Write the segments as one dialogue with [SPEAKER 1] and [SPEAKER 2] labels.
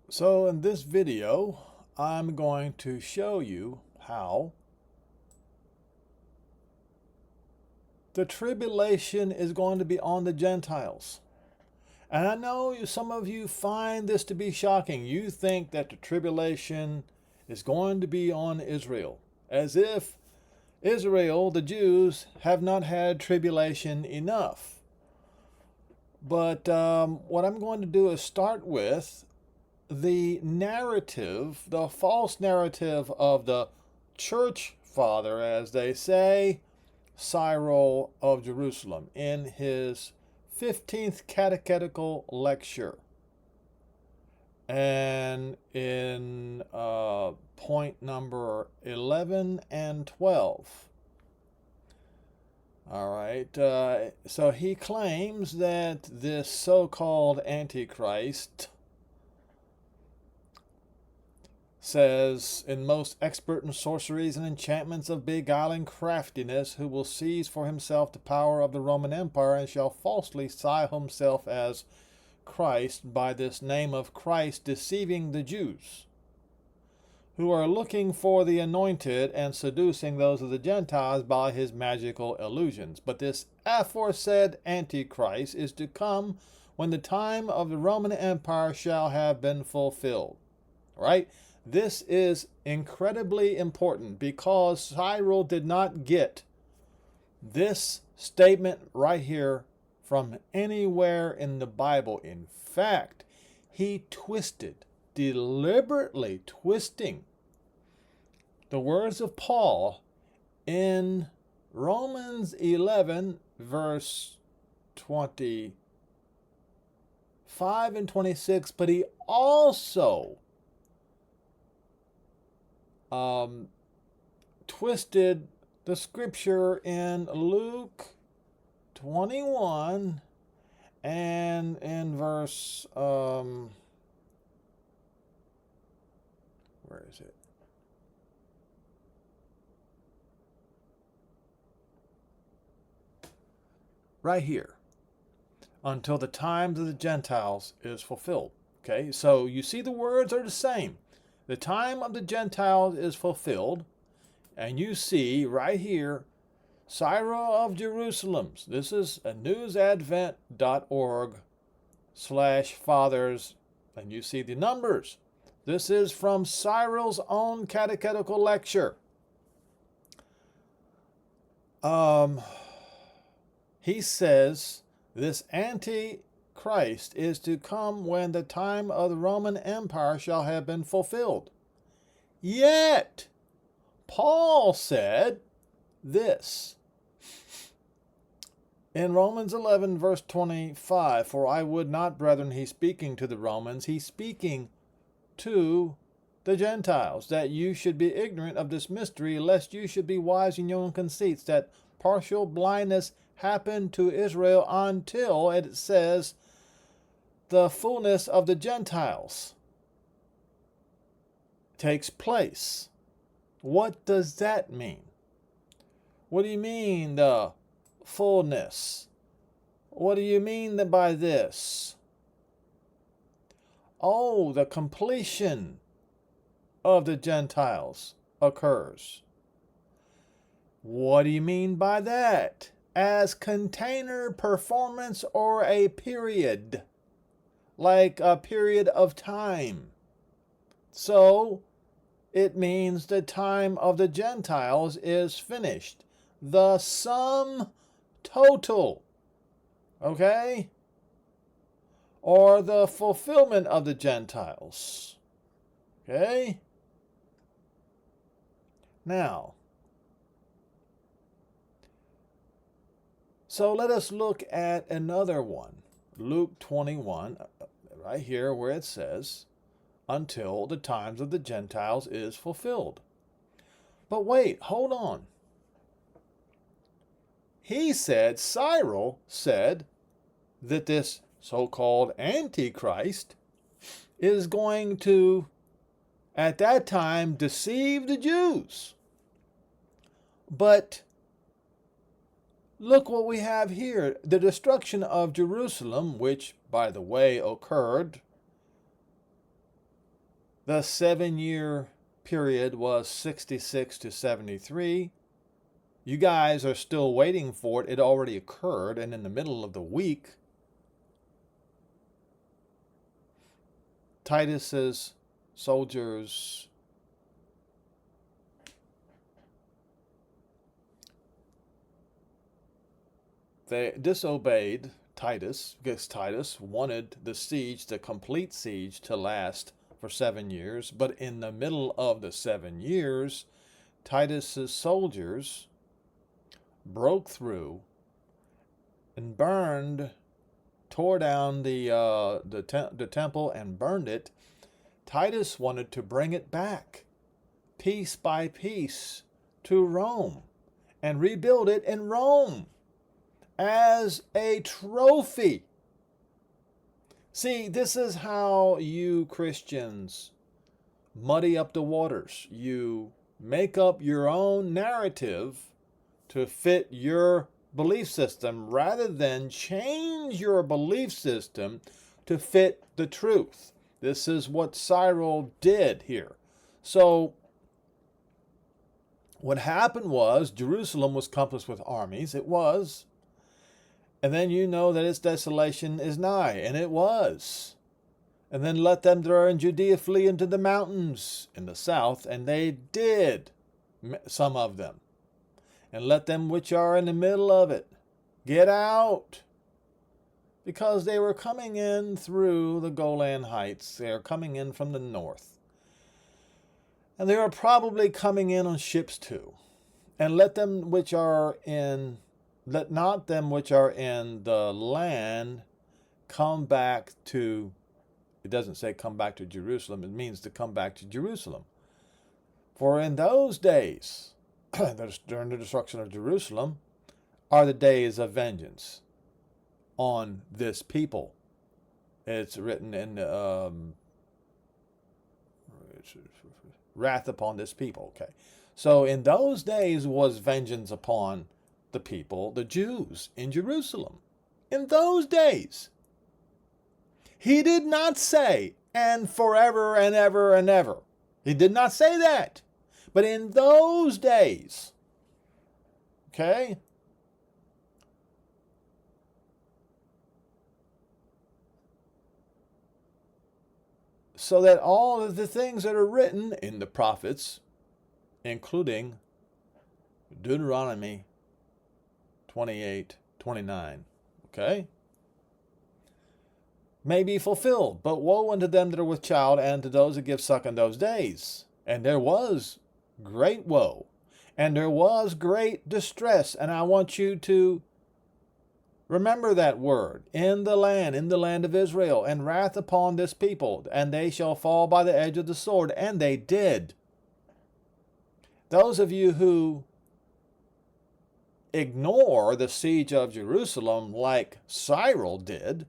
[SPEAKER 1] So in this video, I'm going to show you how the tribulation is going to be on the Gentiles. And I know some of you find this to be shocking. You think that the tribulation is going to be on Israel, as if Israel, the Jews, have not had tribulation enough. But what I'm going to do is start with the narrative, the false narrative of the church father, as they say, Cyril of Jerusalem, in his 15th catechetical lecture. And in point number 11 and 12. All right, so he claims that this so-called Antichrist says, in most expert in sorceries and enchantments of beguiling craftiness, who will seize for himself the power of the Roman Empire, and shall falsely style himself as Christ by this name of Christ, deceiving the Jews, who are looking for the anointed, and seducing those of the Gentiles by his magical illusions. But this aforesaid Antichrist is to come when the time of the Roman Empire shall have been fulfilled. All right? This is incredibly important because Cyril did not get this statement right here from anywhere in the Bible. In fact, he deliberately twisting the words of Paul in Romans 11, verse 25 and 26, but he also twisted the scripture in Luke 21 and in verse, where is it? Right here. Until the times of the Gentiles is fulfilled. Okay, so you see the words are the same. The time of the Gentiles is fulfilled, and you see right here, Cyril of Jerusalem. This is a newsadvent.org/fathers, and you see the numbers. This is from Cyril's own catechetical lecture. He says this Antichrist is to come when the time of the Roman Empire shall have been fulfilled. Yet, Paul said this in Romans 11, verse 25, for I would not, brethren, he's speaking to the Romans, he's speaking to the Gentiles, that you should be ignorant of this mystery, lest you should be wise in your own conceits, that partial blindness happened to Israel until, it says, the fullness of the Gentiles takes place. What does that mean? What do you mean, the fullness? What do you mean by this? Oh, the completion of the Gentiles occurs. What do you mean by that? As container performance or a period, like a period of time. So, it means the time of the Gentiles is finished. The sum total, okay? Or the fulfillment of the Gentiles, okay? Now, so let us look at another one. Luke 21, right here where it says, until the times of the Gentiles is fulfilled. But wait, hold on. He said, Cyril said, that this so-called Antichrist is going to, at that time, deceive the Jews. But look what we have here. The destruction of Jerusalem, which, by the way, occurred The 7-year period was 66 to 73. You guys are still waiting for it. It already occurred, and in the middle of the week, Titus's soldiers they disobeyed Titus because Titus wanted the complete siege, to last for 7 years. But in the middle of the 7 years, Titus's soldiers broke through and tore down the temple and burned it. Titus wanted to bring it back, piece by piece, to Rome and rebuild it in Rome as a trophy. See, this is how you Christians muddy up the waters. You make up your own narrative to fit your belief system rather than change your belief system to fit the truth. This is what Cyril did here. So what happened was Jerusalem was compassed with armies. It was. And then you know that its desolation is nigh, and it was. And then let them that are in Judea flee into the mountains in the south, and they did, some of them. And let them which are in the middle of it get out, because they were coming in through the Golan Heights. They are coming in from the north. And they are probably coming in on ships too. And let not them which are in the land come back to, it doesn't say come back to Jerusalem, it means to come back to Jerusalem. For in those days, during the destruction of Jerusalem, are the days of vengeance on this people. It's written in wrath upon this people. Okay, so in those days was vengeance upon the people, the Jews in Jerusalem. In those days. He did not say, and forever and ever and ever. He did not say that. But in those days, okay, so that all of the things that are written in the prophets, including Deuteronomy 28:29, okay, may be fulfilled. But woe unto them that are with child, and to those that give suck in those days. And there was great woe, and there was great distress. And I want you to remember that word, in the land of Israel, and wrath upon this people, and they shall fall by the edge of the sword. And they did. Those of you who ignore the siege of Jerusalem like Cyril did,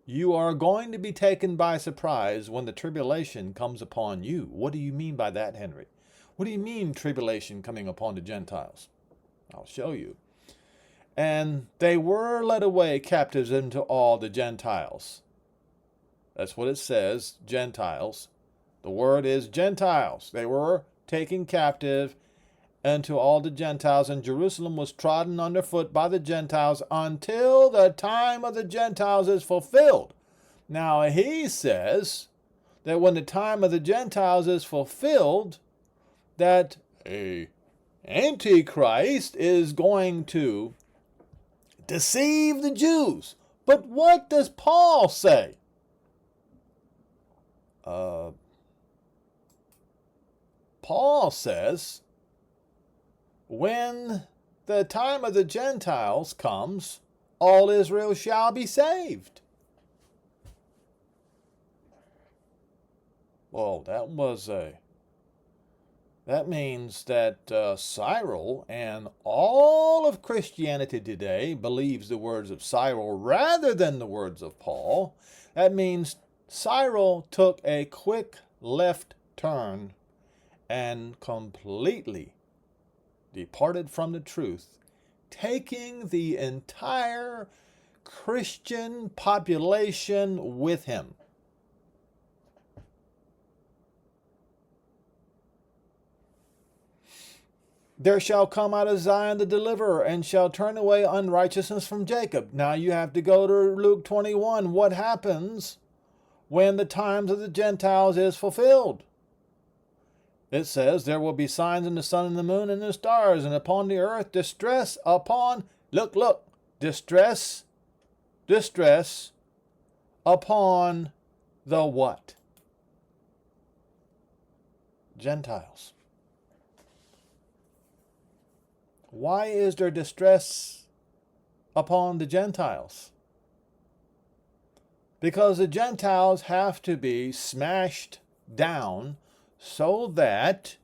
[SPEAKER 1] you are going to be taken by surprise when the tribulation comes upon you. What do you mean by that, Henry? What do you mean tribulation coming upon the Gentiles? I'll show you. And they were led away captives into all the Gentiles. That's what it says, Gentiles. The word is Gentiles. They were taken captive into all the Gentiles, and Jerusalem was trodden underfoot by the Gentiles until the time of the Gentiles is fulfilled. Now he says that when the time of the Gentiles is fulfilled, that a Antichrist is going to deceive the Jews. But what does Paul say? Paul says, when the time of the Gentiles comes, all Israel shall be saved. Well, that means that Cyril and all of Christianity today believes the words of Cyril rather than the words of Paul. That means Cyril took a quick left turn and completely departed from the truth, taking the entire Christian population with him. There shall come out of Zion the deliverer, and shall turn away unrighteousness from Jacob. Now you have to go to Luke 21. What happens when the times of the Gentiles is fulfilled? It says, there will be signs in the sun and the moon and the stars, and upon the earth distress upon, look, distress upon the what? Gentiles. Why is there distress upon the Gentiles? Because the Gentiles have to be smashed down so that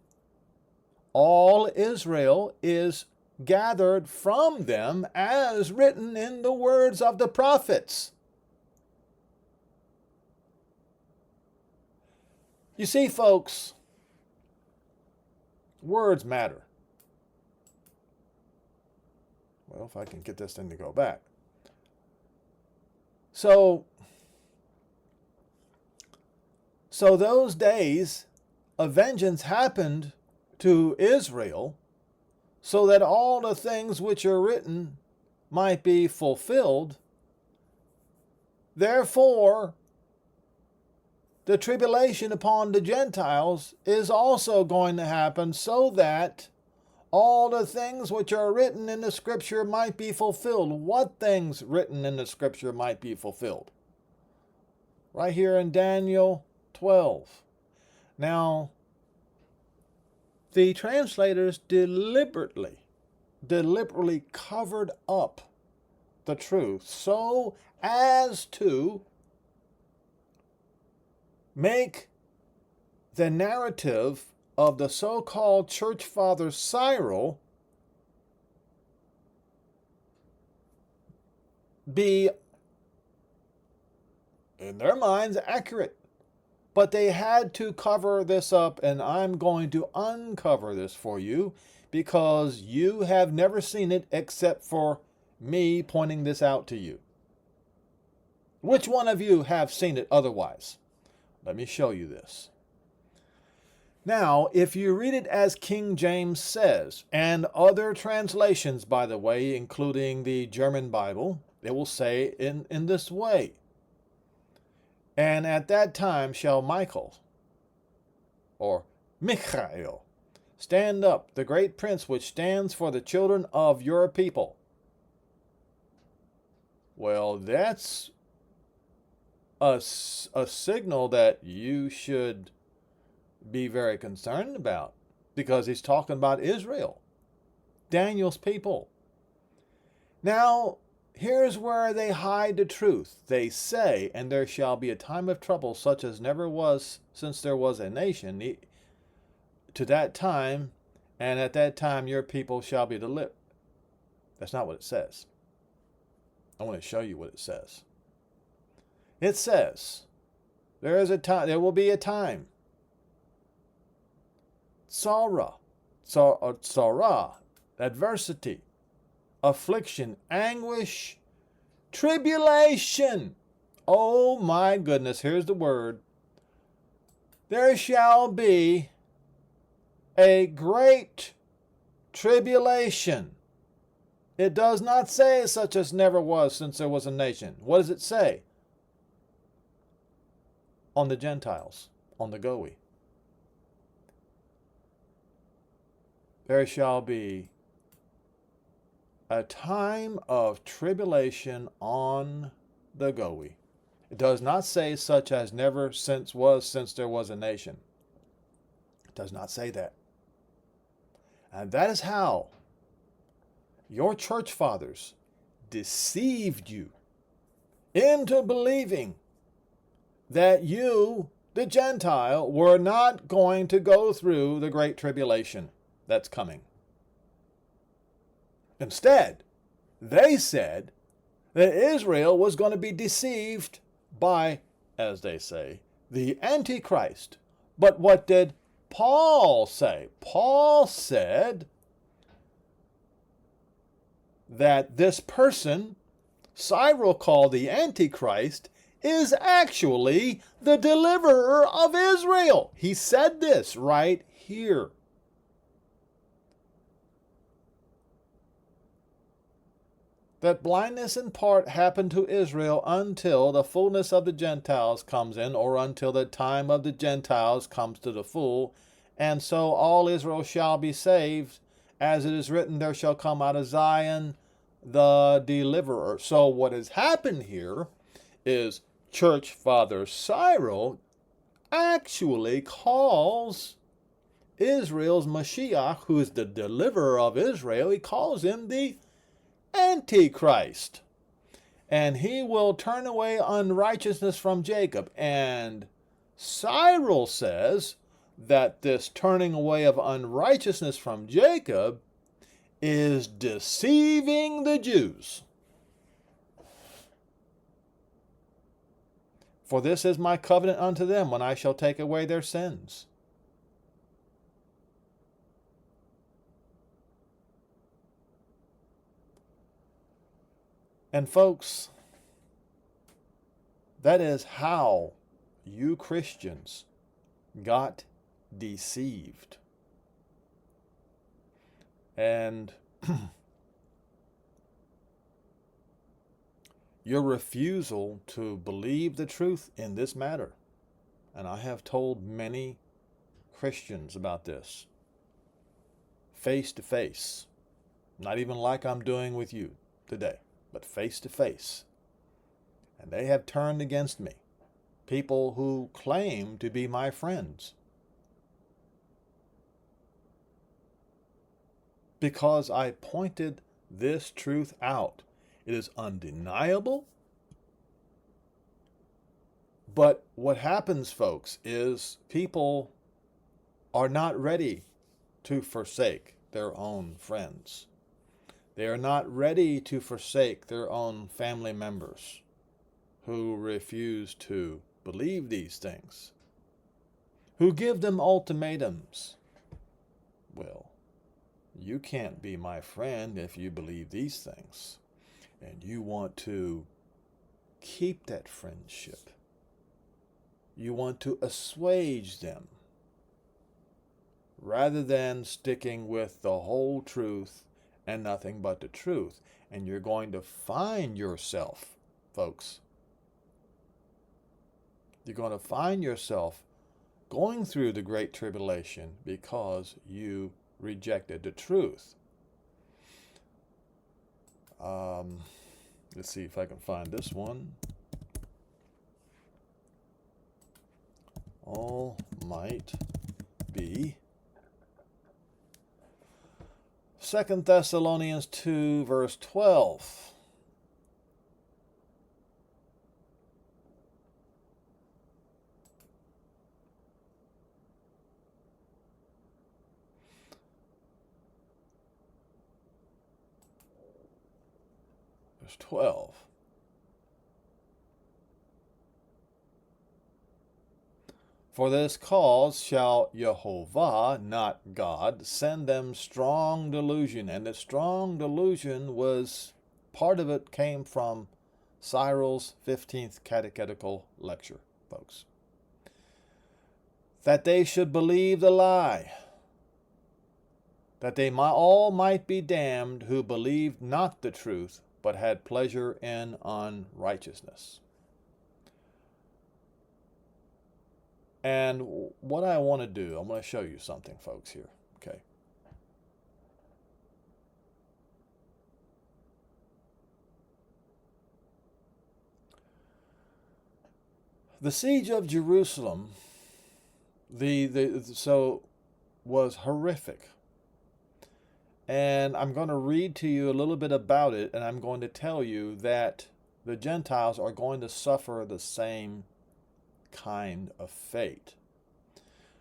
[SPEAKER 1] all Israel is gathered from them as written in the words of the prophets. You see, folks, words matter. Well, if I can get this thing to go back. So those days of vengeance happened to Israel so that all the things which are written might be fulfilled. Therefore, the tribulation upon the Gentiles is also going to happen so that all the things which are written in the Scripture might be fulfilled. What things written in the Scripture might be fulfilled? Right here in Daniel 12. Now, the translators deliberately covered up the truth so as to make the narrative of the so-called church father Cyril be, in their minds, accurate. But they had to cover this up, and I'm going to uncover this for you because you have never seen it except for me pointing this out to you. Which one of you have seen it otherwise? Let me show you this. Now, if you read it as King James says, and other translations, by the way, including the German Bible, it will say in this way. And at that time shall Michael, or Michael, stand up, the great prince which stands for the children of your people. Well, that's a signal that you should be very concerned about, because he's talking about Israel, Daniel's people. Now, here's where they hide the truth. They say, and there shall be a time of trouble such as never was since there was a nation to that time, and at that time your people shall be delivered. That's not what it says. I want to show you what it says. It says, there will be a time. Sorrow, adversity, affliction, anguish, tribulation. Oh my goodness, here's the word. There shall be a great tribulation. It does not say such as never was since there was a nation. What does it say? On the Gentiles, on the Goy. There shall be a time of tribulation on the Goy. It does not say such as never since there was a nation. It does not say that. And that is how your church fathers deceived you into believing that you, the Gentile, were not going to go through the Great Tribulation that's coming. Instead, they said that Israel was going to be deceived by, as they say, the Antichrist. But what did Paul say? Paul said that this person, Cyril called the Antichrist, is actually the deliverer of Israel. He said this right here. that blindness in part happened to Israel until the fullness of the Gentiles comes in, or until the time of the Gentiles comes to the full, and so all Israel shall be saved, as it is written, there shall come out of Zion the deliverer. So what has happened here is Church Father Cyril actually calls Israel's Mashiach, who is the deliverer of Israel, he calls him the Antichrist. And he will turn away unrighteousness from Jacob. And Cyril says that this turning away of unrighteousness from Jacob is deceiving the Jews. For this is my covenant unto them when I shall take away their sins. And folks, that is how you Christians got deceived. And your refusal to believe the truth in this matter. And I have told many Christians about this, face to face, not even like I'm doing with you today, but face to face. And they have turned against me, people who claim to be my friends, because I pointed this truth out. It is undeniable. But what happens, folks, is people are not ready to forsake their own friends. They are not ready to forsake their own family members who refuse to believe these things, who give them ultimatums. Well, you can't be my friend if you believe these things, and you want to keep that friendship. You want to assuage them rather than sticking with the whole truth and nothing but the truth. And you're going to find yourself, folks, you're going to find yourself going through the Great Tribulation because you rejected the truth. Let's see if I can find this one. All might be 2 Thessalonians 2, verse 12. Verse 12. For this cause shall Jehovah, not God, send them strong delusion. And the strong delusion was, part of it came from Cyril's 15th catechetical lecture, folks. That they should believe the lie, that they all might be damned who believed not the truth, but had pleasure in unrighteousness. And what I want to do, I'm going to show you something, folks, here. Okay. The siege of Jerusalem, was horrific. And I'm going to read to you a little bit about it, and I'm going to tell you that the Gentiles are going to suffer the same kind of fate.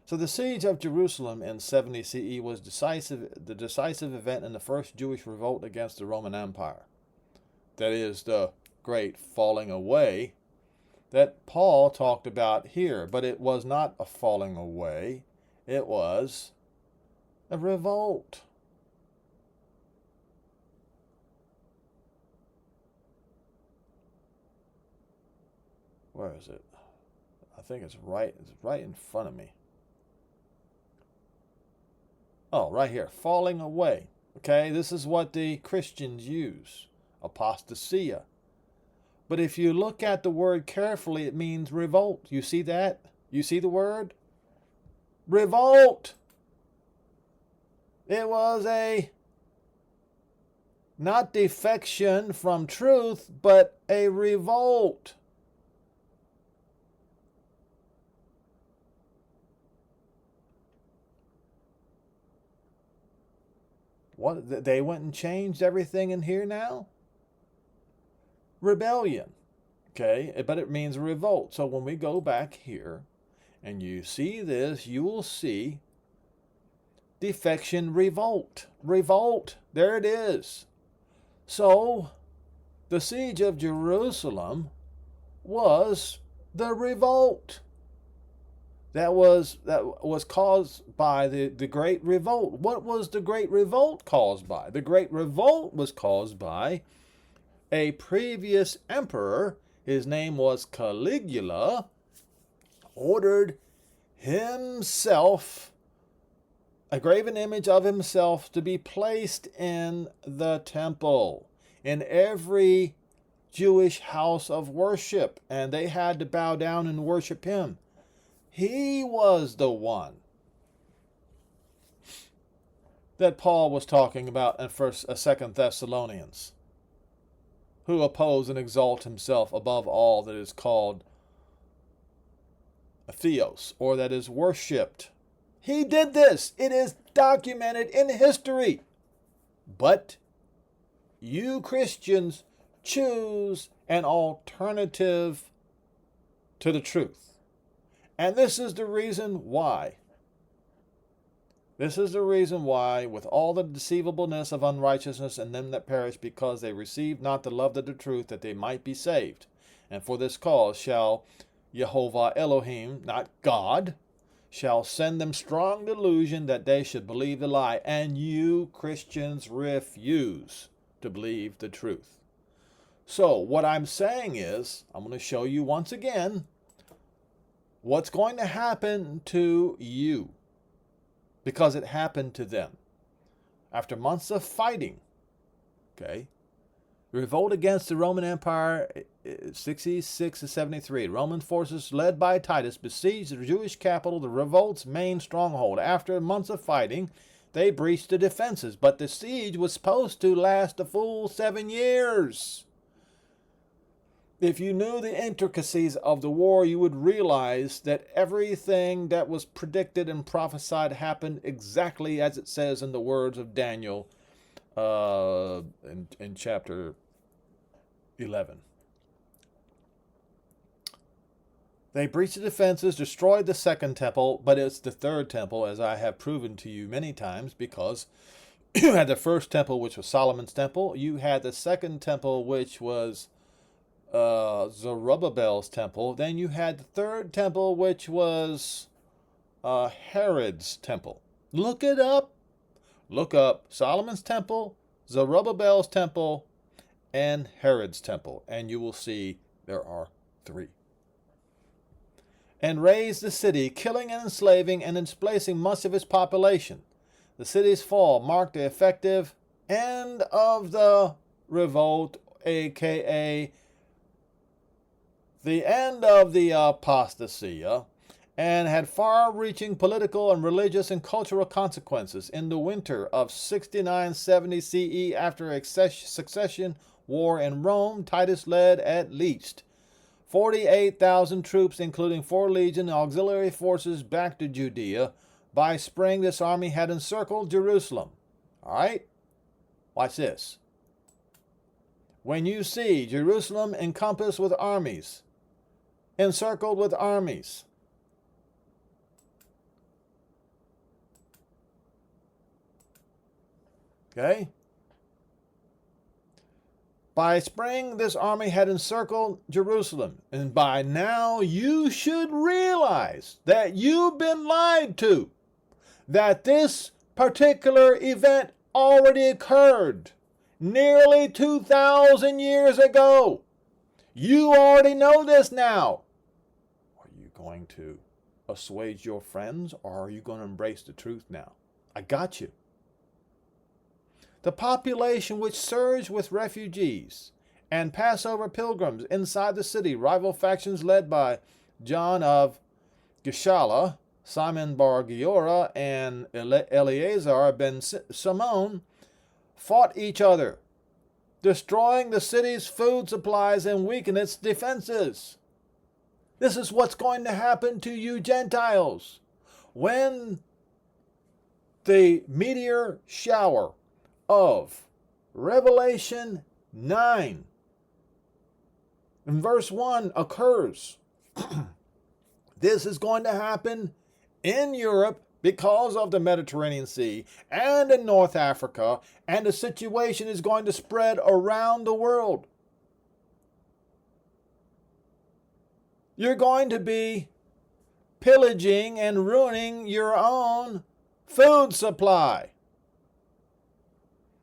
[SPEAKER 1] So the siege of Jerusalem in 70 CE was the decisive event in the first Jewish revolt against the Roman Empire. That is the great falling away that Paul talked about here. But it was not a falling away. It was a revolt. Where is it? I think it's right in front of me. Oh, right here. Falling away. Okay, this is what the Christians use. Apostasia. But if you look at the word carefully, it means revolt. You see that? You see the word? Revolt. It was a not defection from truth, but a revolt. What, they went and changed everything in here now? Rebellion. Okay, but it means revolt. So when we go back here and you see this, you will see defection, revolt. Revolt. There it is. So the siege of Jerusalem was the revolt. That was caused by the Great Revolt. What was the Great Revolt caused by? The Great Revolt was caused by a previous emperor. His name was Caligula, ordered himself, a graven image of himself, to be placed in the temple, in every Jewish house of worship, and they had to bow down and worship him. He was the one that Paul was talking about in 2 Thessalonians, who oppose and exalt himself above all that is called theos, or that is worshipped. He did this. It is documented in history. But you Christians choose an alternative to the truth. And this is the reason why. This is the reason why, with all the deceivableness of unrighteousness in them that perish, because they receive not the love of the truth, that they might be saved. And for this cause shall Jehovah Elohim, not God, shall send them strong delusion that they should believe the lie. And you Christians refuse to believe the truth. So what I'm saying is, I'm going to show you once again what's going to happen to you, because it happened to them. After months of fighting, okay, revolt against the Roman Empire, 66 to 73. Roman forces led by Titus besieged the Jewish capital, the revolt's main stronghold. After months of fighting, they breached the defenses, but the siege was supposed to last a full 7 years. If you knew the intricacies of the war, you would realize that everything that was predicted and prophesied happened exactly as it says in the words of Daniel in chapter 11. They breached the defenses, destroyed the second temple, but it's the third temple, as I have proven to you many times, because you had the first temple, which was Solomon's temple. You had the second temple, which was Zerubbabel's temple. Then you had the third temple, which was Herod's temple. Look it up. Look up Solomon's temple, Zerubbabel's temple, and Herod's temple, and you will see there are 3. And razed the city, killing and enslaving and displacing much of its population. The city's fall marked the effective end of the revolt, aka the end of the apostasia, and had far-reaching political and religious and cultural consequences. In the winter of 69-70 CE, after a succession war in Rome, Titus led at least 48,000 troops, including 4 legion auxiliary forces, back to Judea. By spring, this army had encircled Jerusalem. All right? Watch this. When you see Jerusalem encompassed with armies, encircled with armies, okay? By spring, this army had encircled Jerusalem, and by now you should realize that you've been lied to, that this particular event already occurred nearly 2,000 years ago. You already know this now. Are you going to assuage your friends, or are you going to embrace the truth now? I got you. The population which surged with refugees and Passover pilgrims inside the city, rival factions led by John of Gischala, Simon bar Giora, and Eleazar ben Simon, fought each other, destroying the city's food supplies and weakening its defenses. This is what's going to happen to you Gentiles. When the meteor shower of Revelation 9 in verse 1 occurs, this is going to happen in Europe because of the Mediterranean Sea and in North Africa, and the situation is going to spread around the world. You're going to be pillaging and ruining your own food supply,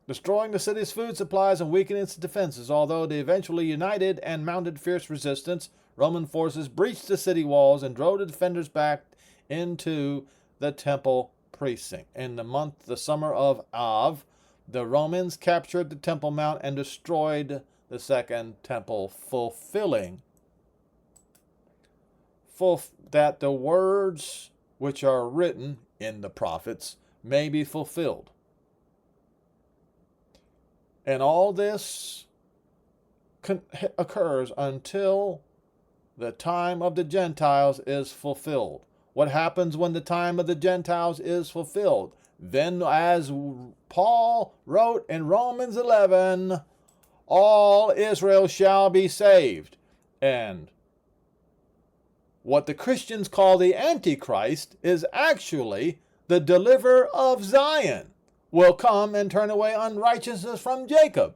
[SPEAKER 1] destroying the city's food supplies and weakening its defenses. Although they eventually united and mounted fierce resistance, Roman forces breached the city walls and drove the defenders back into the temple precinct. In the summer of Av, the Romans captured the Temple Mount and destroyed the second temple, fulfilling that the words which are written in the prophets may be fulfilled. And all this occurs until the time of the Gentiles is fulfilled. What happens when the time of the Gentiles is fulfilled? Then, as Paul wrote in Romans 11, all Israel shall be saved. And what the Christians call the Antichrist is actually the deliverer of Zion, will come and turn away unrighteousness from Jacob.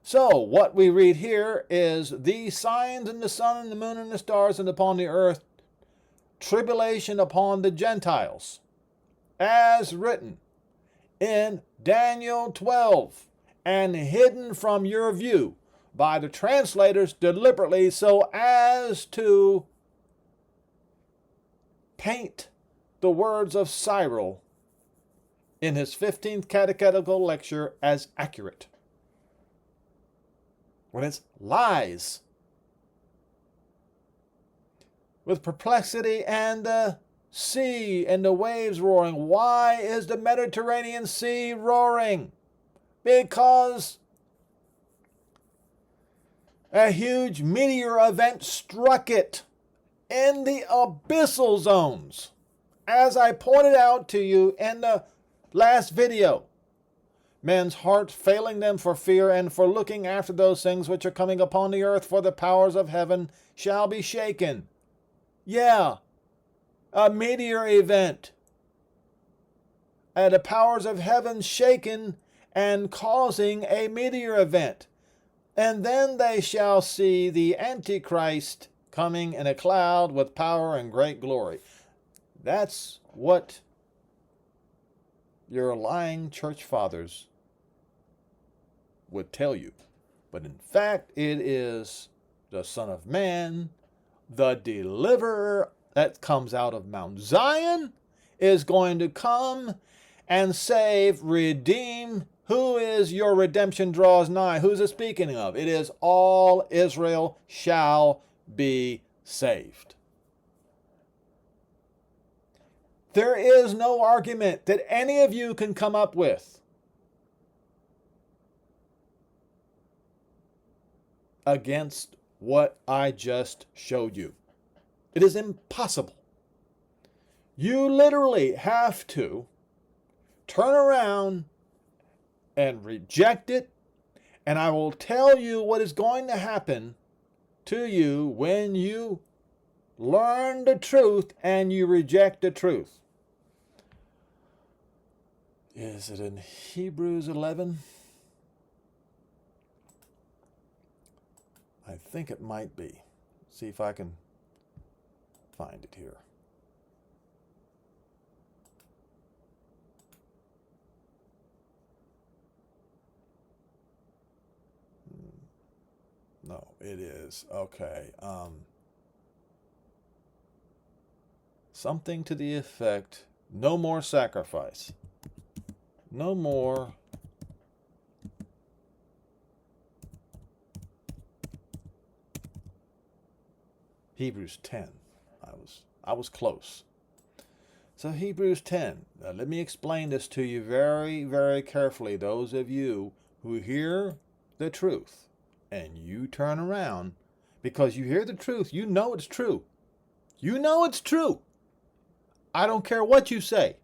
[SPEAKER 1] So what we read here is these signs in the sun and the moon and the stars and upon the earth, tribulation upon the Gentiles, as written in Daniel 12, and hidden from your view by the translators deliberately so as to paint the words of Cyril in his 15th catechetical lecture as accurate, when it's lies. With perplexity and the sea and the waves roaring. Why is the Mediterranean Sea roaring? Because a huge meteor event struck it in the abyssal zones, as I pointed out to you in the last video. Men's hearts failing them for fear and for looking after those things which are coming upon the earth, for the powers of heaven shall be shaken. Yeah, a meteor event. The powers of heaven shaken and causing a meteor event. And then they shall see the Antichrist coming in a cloud with power and great glory. That's what your lying church fathers would tell you. But in fact, it is the Son of Man, the deliverer that comes out of Mount Zion, is going to come and save, redeem. Who is your redemption draws nigh? Who's it speaking of? It is all Israel shall be saved. There is no argument that any of you can come up with against what I just showed you. It is impossible. You literally have to turn around and reject it, and I will tell you what is going to happen to you when you learn the truth and you reject the truth. Is it in Hebrews 11? I think it might be. See if I can find it here. No, it is. Okay. Something to the effect, no more sacrifice. No more Hebrews 10. I was close. So Hebrews 10. Now, let me explain this to you very, very carefully. Those of you who hear the truth and you turn around because you hear the truth, you know it's true. You know it's true. I don't care what you say.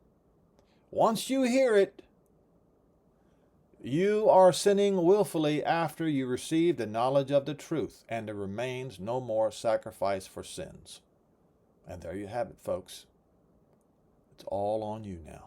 [SPEAKER 1] Once you hear it, you are sinning willfully after you receive the knowledge of the truth, and there remains no more sacrifice for sins. And there you have it, folks. It's all on you now.